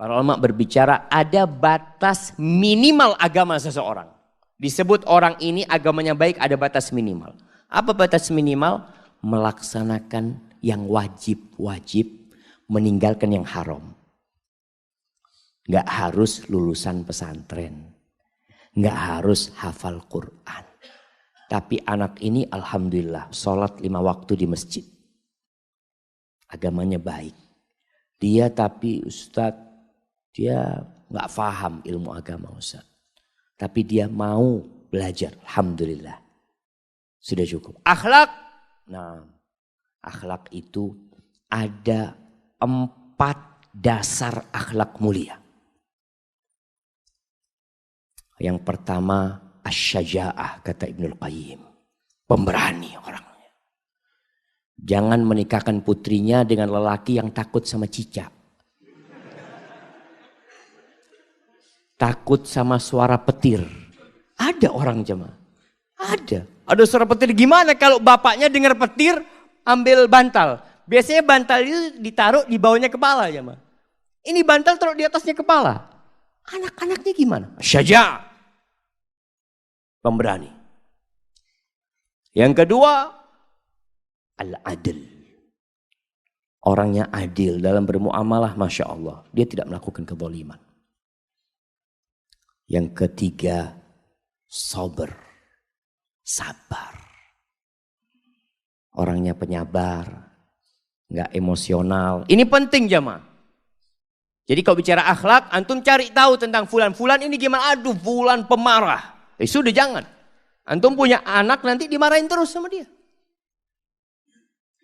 Para ulama berbicara ada batas minimal agama seseorang. Disebut orang ini agamanya baik, ada batas minimal. Apa batas minimal? Melaksanakan yang wajib-wajib, meninggalkan yang haram. Gak harus lulusan pesantren. Gak harus hafal Quran. Tapi anak ini alhamdulillah sholat 5 waktu di masjid. Agamanya baik. Dia tapi Ustadz, dia gak paham ilmu agama Ustadz. Tapi dia mau belajar. Alhamdulillah. Sudah cukup. Akhlak. Nah, akhlak itu ada 4 dasar akhlak mulia. Yang pertama, asy-syaja'ah kata Ibnul Qayyim. Pemberani orangnya. Jangan menikahkan putrinya dengan lelaki yang takut sama cicak. Takut sama suara petir. Ada orang jemaah. Ada suara petir. Gimana kalau bapaknya dengar petir ambil bantal. Biasanya bantal itu ditaruh di bawahnya kepala jemaah. Ini bantal taruh di atasnya kepala. Anak-anaknya gimana? Syaja'. Pemberani. Yang kedua, al-adl. Orangnya adil dalam bermuamalah, Masya Allah. Dia tidak melakukan kezaliman. Yang ketiga, sabar. Orangnya penyabar, nggak emosional. Ini penting jemaah. Jadi kalau bicara akhlak, antum cari tahu tentang fulan. Fulan ini gimana? Aduh, fulan pemarah. Sudah jangan. Antum punya anak nanti dimarahin terus sama dia.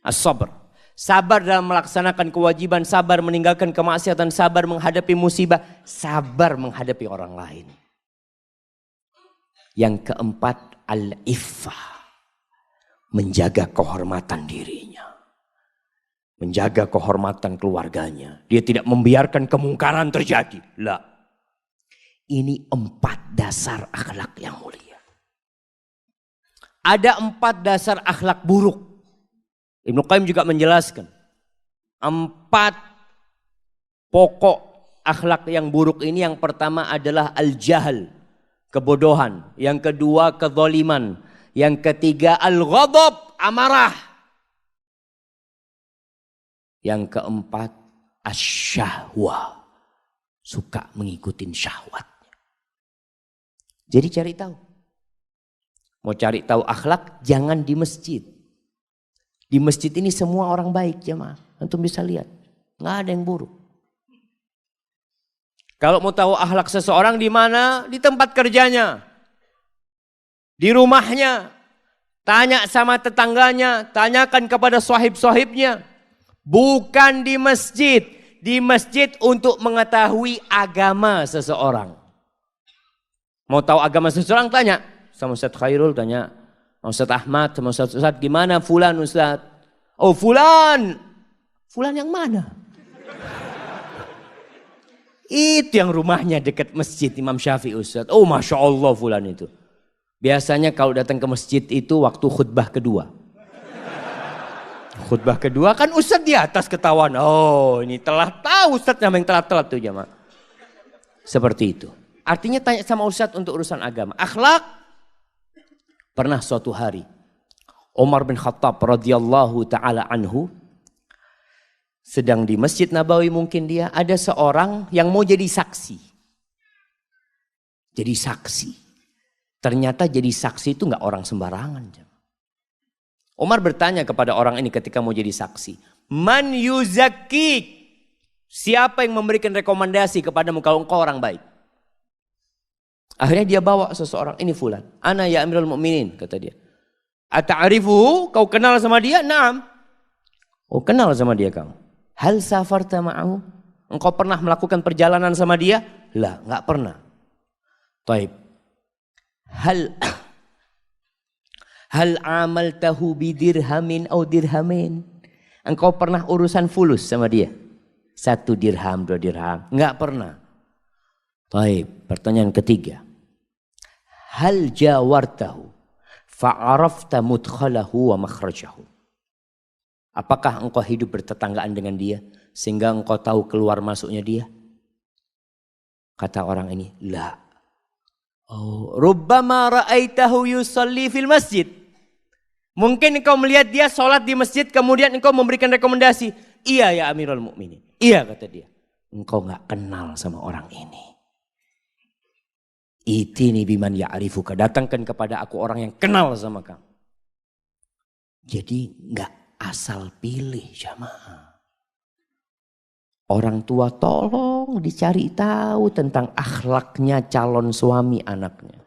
As-sabr. Sabar dalam melaksanakan kewajiban, sabar meninggalkan kemaksiatan, sabar menghadapi musibah, sabar menghadapi orang lain. Yang keempat, al-iffah. Menjaga kehormatan dirinya. Menjaga kehormatan keluarganya. Dia tidak membiarkan kemungkaran terjadi. La. Ini 4 dasar akhlak yang mulia. Ada 4 dasar akhlak buruk. Ibnu Qayyim juga menjelaskan. 4 pokok akhlak yang buruk ini, yang pertama adalah al-jahal. Kebodohan. Yang kedua kezaliman. Yang ketiga al-ghadab, amarah. Yang keempat asyahwah. Suka mengikuti syahwatnya. Jadi cari tahu. Mau cari tahu akhlak, jangan di masjid. Di masjid ini semua orang baik jemaah. Antum bisa lihat. Nggak ada yang buruk. Kalau mau tahu akhlak seseorang di mana? Di tempat kerjanya. Di rumahnya. Tanya sama tetangganya. Tanyakan kepada sahib-sahibnya. Bukan di masjid. Di masjid untuk mengetahui agama seseorang. Mau tahu agama seseorang, tanya. Sama Ustaz Khairul, tanya. Ustaz Ahmad, sama Ustaz gimana fulan Ustaz? Oh fulan. Fulan yang mana? Itu yang rumahnya dekat masjid Imam Syafi'i Ustaz. Oh Masya Allah fulan itu. Biasanya kalau datang ke masjid itu waktu khutbah kedua. Khutbah kedua kan Ustaz di atas ketahuan. Oh ini telah tahu Ustaz yang telat-telat tuh jemaah. Seperti itu. Artinya tanya sama Ustaz untuk urusan agama. Akhlak. Pernah suatu hari Umar bin Khattab radhiyallahu taala anhu sedang di Masjid Nabawi, mungkin dia ada seorang yang mau jadi saksi. Jadi saksi. Ternyata jadi saksi itu enggak orang sembarangan. Umar bertanya kepada orang ini ketika mau jadi saksi, "Man yuzakkik?" Siapa yang memberikan rekomendasi kepadamu kalau engkau orang baik? Akhirnya dia bawa seseorang, ini fulan. Ana ya Amirul Mukminin, kata dia. Ata'arifuhu, kau kenal sama dia? Naam. Oh, kenal sama dia kamu. Hal safarta ma'ahu? Engkau pernah melakukan perjalanan sama dia? Lah, enggak pernah. Taib. Hal amaltahu bidirhamin au dirhamin? Engkau pernah urusan fulus sama dia? 1 dirham, 2 dirham? Enggak pernah. Taib. Pertanyaan ketiga. Hal jawartahu fa'arafta mudkhalahu wa makhrajahu? Apakah engkau hidup bertetanggaan dengan dia sehingga engkau tahu keluar masuknya dia? Kata orang ini, la. Oh, rubbama ra'aitahu yusalli fil masjid. Mungkin engkau melihat dia sholat di masjid, kemudian engkau memberikan rekomendasi. Iya ya Amirul Mukminin. Iya kata dia. Engkau gak kenal sama orang ini. Itini biman ya'rifuka. Datangkan kepada aku orang yang kenal sama kamu. Jadi gak asal pilih jamaah. Orang tua tolong dicari tahu tentang akhlaknya calon suami anaknya.